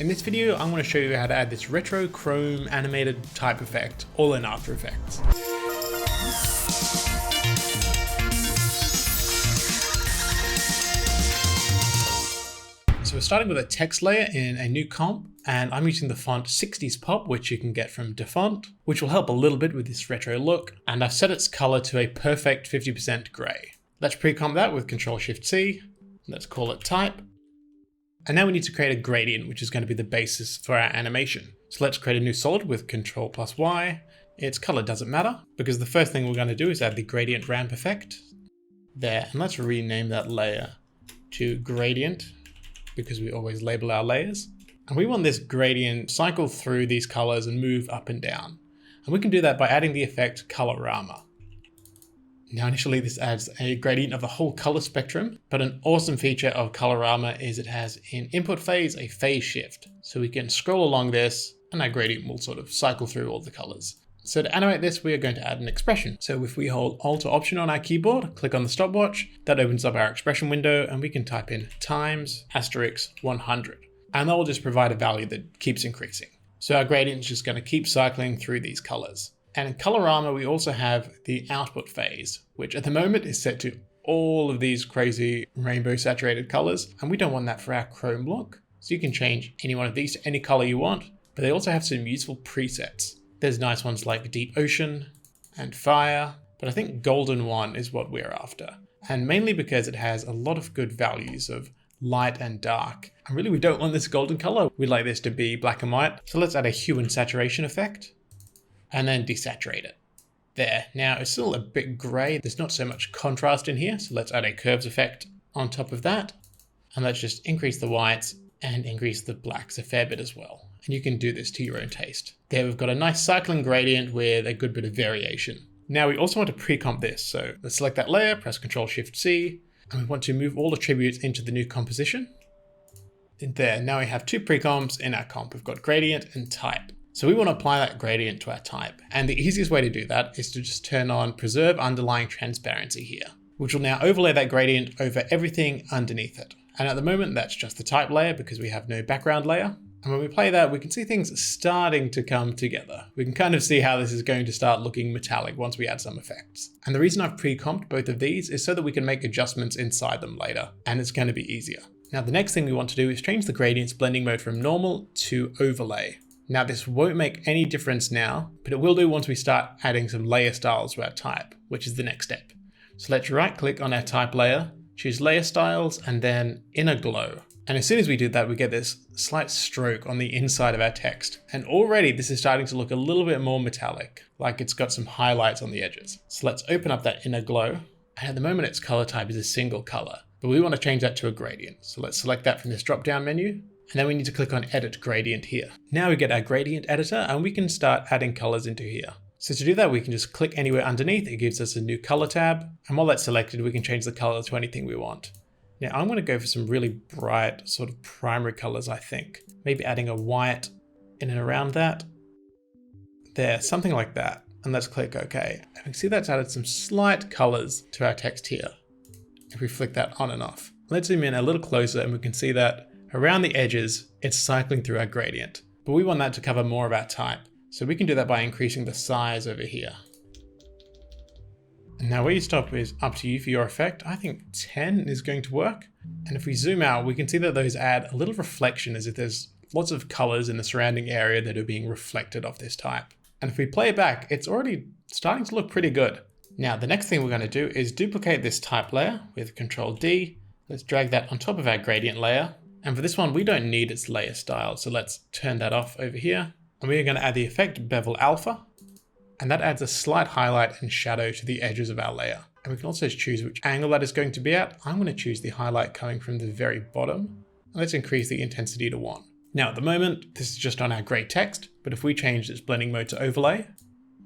In this video, I'm going to show you how to add this retro chrome animated type effect all in After Effects. So we're starting with a text layer in a new comp, and I'm using the font 60s Pop, which you can get from Defont, which will help a little bit with this retro look, and I've set its color to a perfect 50% gray. Let's pre-comp that with Ctrl-Shift-C. Let's call it type. And now we need to create a gradient, which is going to be the basis for our animation. So let's create a new solid with Ctrl+Y. Its color doesn't matter, because the first thing we're going to do is add the gradient ramp effect. There, and let's rename that layer to gradient, because we always label our layers. And we want this gradient to cycle through these colors and move up and down. And we can do that by adding the effect Colorama. Now initially this adds a gradient of the whole color spectrum, but an awesome feature of Colorama is it has in input phase a phase shift. So we can scroll along this and our gradient will sort of cycle through all the colors. So to animate this, we are going to add an expression. So if we hold Alt or Option on our keyboard, click on the stopwatch, that opens up our expression window and we can type in times * 100. And that will just provide a value that keeps increasing. So our gradient is just going to keep cycling through these colors. And in Colorama, we also have the output phase, which at the moment is set to all of these crazy rainbow saturated colors. And we don't want that for our Chrome look. So you can change any one of these to any color you want, but they also have some useful presets. There's nice ones like Deep Ocean and Fire, but I think Golden One is what we're after. And mainly because it has a lot of good values of light and dark. And really, we don't want this golden color. We'd like this to be black and white. So let's add a hue and saturation effect. And then desaturate it. There. Now it's still a bit gray. There's not so much contrast in here. So let's add a curves effect on top of that. And let's just increase the whites and increase the blacks a fair bit as well. And you can do this to your own taste. There we've got a nice cycling gradient with a good bit of variation. Now we also want to pre-comp this. So let's select that layer, press Ctrl-Shift-C, and we want to move all attributes into the new composition. And there, now we have two pre-comps in our comp. We've got gradient and type. So we want to apply that gradient to our type. And the easiest way to do that is to just turn on Preserve Underlying Transparency here, which will now overlay that gradient over everything underneath it. And at the moment, that's just the type layer because we have no background layer. And when we play that, we can see things starting to come together. We can kind of see how this is going to start looking metallic once we add some effects. And the reason I've pre-comped both of these is so that we can make adjustments inside them later, and it's going to be easier. Now, the next thing we want to do is change the gradient's blending mode from normal to overlay. Now this won't make any difference now, but it will do once we start adding some layer styles to our type, which is the next step. So let's right click on our type layer, choose layer styles, and then inner glow. And as soon as we do that, we get this slight stroke on the inside of our text. And already this is starting to look a little bit more metallic, like it's got some highlights on the edges. So let's open up that inner glow. And at the moment its color type is a single color, but we want to change that to a gradient. So let's select that from this drop-down menu. And then we need to click on Edit Gradient here. Now we get our gradient editor and we can start adding colors into here. So to do that, we can just click anywhere underneath. It gives us a new color tab. And while that's selected, we can change the color to anything we want. Now I'm going to go for some really bright sort of primary colors, I think. Maybe adding a white in and around that. There, something like that. And let's click OK. And we can see that's added some slight colors to our text here. If we flick that on and off. Let's zoom in a little closer and we can see that around the edges, it's cycling through our gradient, but we want that to cover more of our type. So we can do that by increasing the size over here. And now where you stop is up to you for your effect. I think 10 is going to work. And if we zoom out, we can see that those add a little reflection as if there's lots of colors in the surrounding area that are being reflected off this type. And if we play it back, it's already starting to look pretty good. Now, the next thing we're going to do is duplicate this type layer with Ctrl-D. Let's drag that on top of our gradient layer. And for this one, we don't need its layer style. So let's turn that off over here. And we are going to add the effect Bevel Alpha. And that adds a slight highlight and shadow to the edges of our layer. And we can also choose which angle that is going to be at. I'm going to choose the highlight coming from the very bottom. And let's increase the intensity to 1. Now at the moment, this is just on our gray text. But if we change its blending mode to overlay,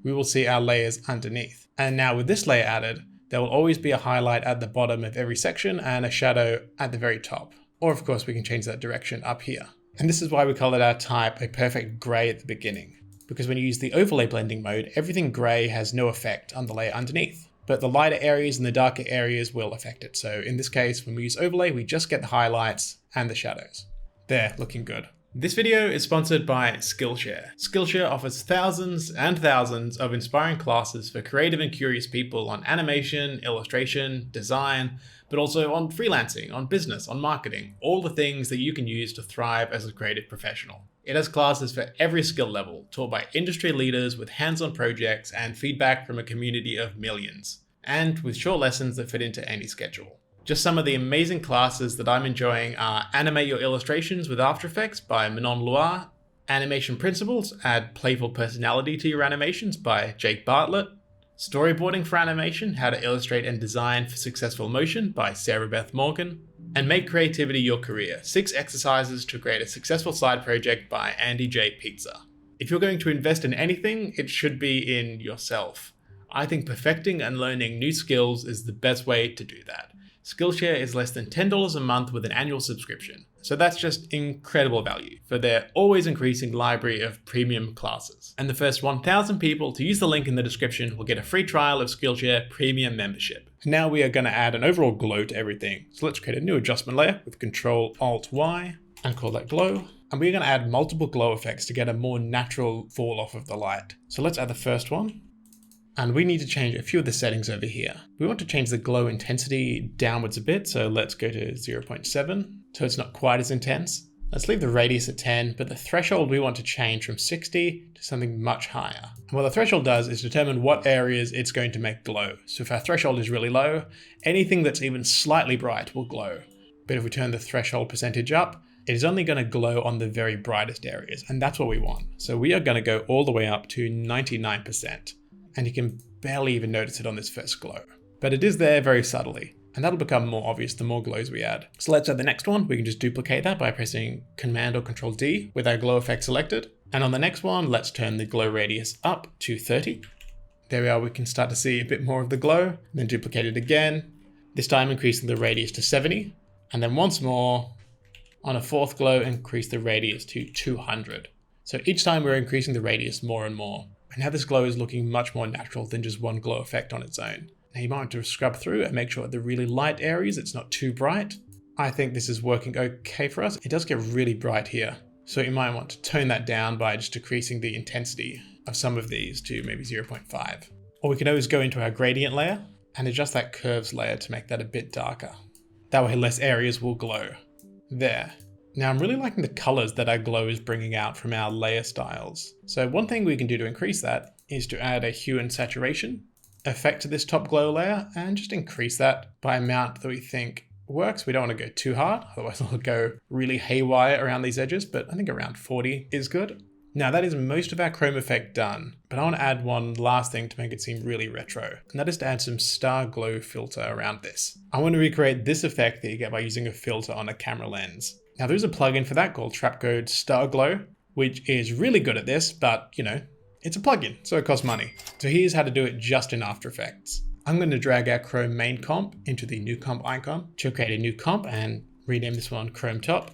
we will see our layers underneath. And now with this layer added, there will always be a highlight at the bottom of every section and a shadow at the very top. Or of course we can change that direction up here. And this is why we colored our type a perfect gray at the beginning. Because when you use the overlay blending mode, everything gray has no effect on the layer underneath. But the lighter areas and the darker areas will affect it. So in this case, when we use overlay, we just get the highlights and the shadows. There, looking good. This video is sponsored by Skillshare. Skillshare offers thousands and thousands of inspiring classes for creative and curious people on animation, illustration, design, but also on freelancing, on business, on marketing, all the things that you can use to thrive as a creative professional. It has classes for every skill level, taught by industry leaders with hands-on projects and feedback from a community of millions, and with short lessons that fit into any schedule. Just some of the amazing classes that I'm enjoying are Animate Your Illustrations with After Effects by Manon Loire, Animation Principles, Add Playful Personality to Your Animations by Jake Bartlett, Storyboarding for Animation, How to Illustrate and Design for Successful Motion by Sarah Beth Morgan, and Make Creativity Your Career, 6 Exercises to Create a Successful Side Project by Andy J. Pizza. If you're going to invest in anything, it should be in yourself. I think perfecting and learning new skills is the best way to do that. Skillshare is less than $10 a month with an annual subscription, so that's just incredible value for their always increasing library of premium classes. And the first 1,000 people to use the link in the description will get a free trial of Skillshare Premium membership. Now we are going to add an overall glow to everything, so let's create a new adjustment layer with Ctrl-Alt-Y and call that glow. And we're going to add multiple glow effects to get a more natural fall off of the light. So let's add the first one. And we need to change a few of the settings over here. We want to change the glow intensity downwards a bit, so let's go to 0.7, so it's not quite as intense. Let's leave the radius at 10, but the threshold we want to change from 60 to something much higher. And what the threshold does is determine what areas it's going to make glow. So if our threshold is really low, anything that's even slightly bright will glow. But if we turn the threshold percentage up, it is only going to glow on the very brightest areas, and that's what we want. So we are going to go all the way up to 99%. And you can barely even notice it on this first glow. But it is there very subtly, and that'll become more obvious the more glows we add. So let's add the next one. We can just duplicate that by pressing Command or Control D with our glow effect selected. And on the next one, let's turn the glow radius up to 30. There we are, we can start to see a bit more of the glow, and then duplicate it again, this time increasing the radius to 70. And then once more, on a fourth glow, increase the radius to 200. So each time we're increasing the radius more and more. And now this glow is looking much more natural than just one glow effect on its own. Now you might want to scrub through and make sure at the really light areas it's not too bright. I think this is working okay for us. It does get really bright here. So you might want to tone that down by just decreasing the intensity of some of these to maybe 0.5. Or we can always go into our gradient layer and adjust that curves layer to make that a bit darker. That way less areas will glow. There. Now I'm really liking the colors that our glow is bringing out from our layer styles. So one thing we can do to increase that is to add a hue and saturation effect to this top glow layer and just increase that by amount that we think works. We don't want to go too hard, otherwise it'll go really haywire around these edges, but I think around 40 is good. Now that is most of our chrome effect done, but I want to add one last thing to make it seem really retro, and that is to add some Starglow filter around this. I want to recreate this effect that you get by using a filter on a camera lens. Now there's a plugin for that called Trapcode Starglow, which is really good at this, but you know, it's a plugin, so it costs money. So here's how to do it just in After Effects. I'm going to drag our Chrome main comp into the new comp icon to create a new comp and rename this one Chrome Top,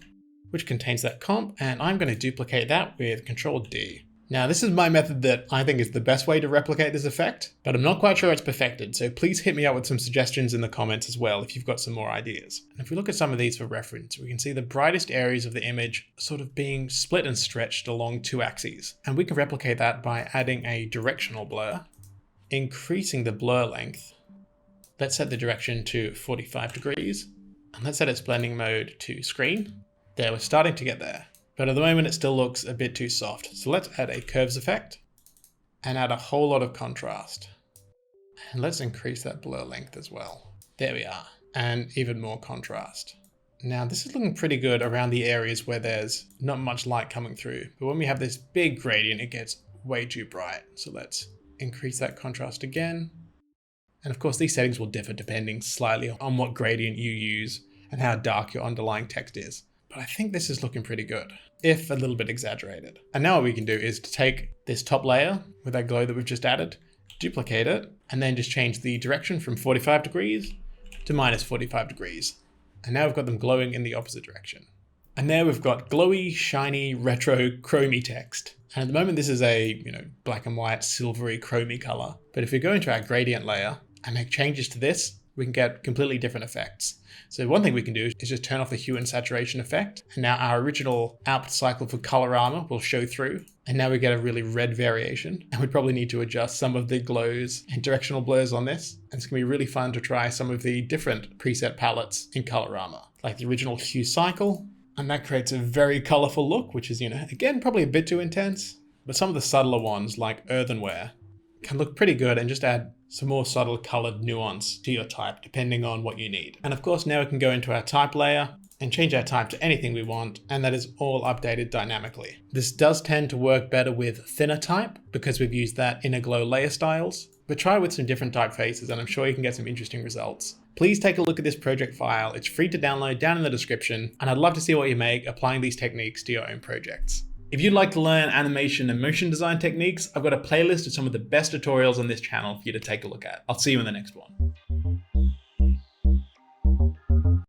which contains that comp, and I'm going to duplicate that with Control D. Now this is my method that I think is the best way to replicate this effect, but I'm not quite sure it's perfected, so please hit me up with some suggestions in the comments as well if you've got some more ideas. And if we look at some of these for reference, we can see the brightest areas of the image sort of being split and stretched along 2 axes. And we can replicate that by adding a directional blur, increasing the blur length. Let's set the direction to 45 degrees, and let's set its blending mode to screen. There, we're starting to get there. But at the moment it still looks a bit too soft. So let's add a curves effect and add a whole lot of contrast. And let's increase that blur length as well. There we are. And even more contrast. Now this is looking pretty good around the areas where there's not much light coming through. But when we have this big gradient, it gets way too bright. So let's increase that contrast again. And of course these settings will differ depending slightly on what gradient you use and how dark your underlying text is. But I think this is looking pretty good, if a little bit exaggerated. And now what we can do is to take this top layer with that glow that we've just added, duplicate it, and then just change the direction from 45 degrees to minus 45 degrees. And now we've got them glowing in the opposite direction. And there we've got glowy, shiny, retro, chromy text. And at the moment this is a, black and white, silvery, chromy color. But if we go into our gradient layer and make changes to this, we can get completely different effects. So one thing we can do is just turn off the hue and saturation effect. And now our original output cycle for Colorama will show through. And now we get a really red variation. And we probably need to adjust some of the glows and directional blurs on this. And it's gonna be really fun to try some of the different preset palettes in Colorama, like the original hue cycle. And that creates a very colorful look, which is, again, probably a bit too intense. But some of the subtler ones, like earthenware, can look pretty good and just add some more subtle colored nuance to your type, depending on what you need. And of course, now we can go into our type layer and change our type to anything we want, and that is all updated dynamically. This does tend to work better with thinner type because we've used that inner glow layer styles, but try with some different typefaces and I'm sure you can get some interesting results. Please take a look at this project file. It's free to download down in the description, and I'd love to see what you make applying these techniques to your own projects. If you'd like to learn animation and motion design techniques, I've got a playlist of some of the best tutorials on this channel for you to take a look at. I'll see you in the next one.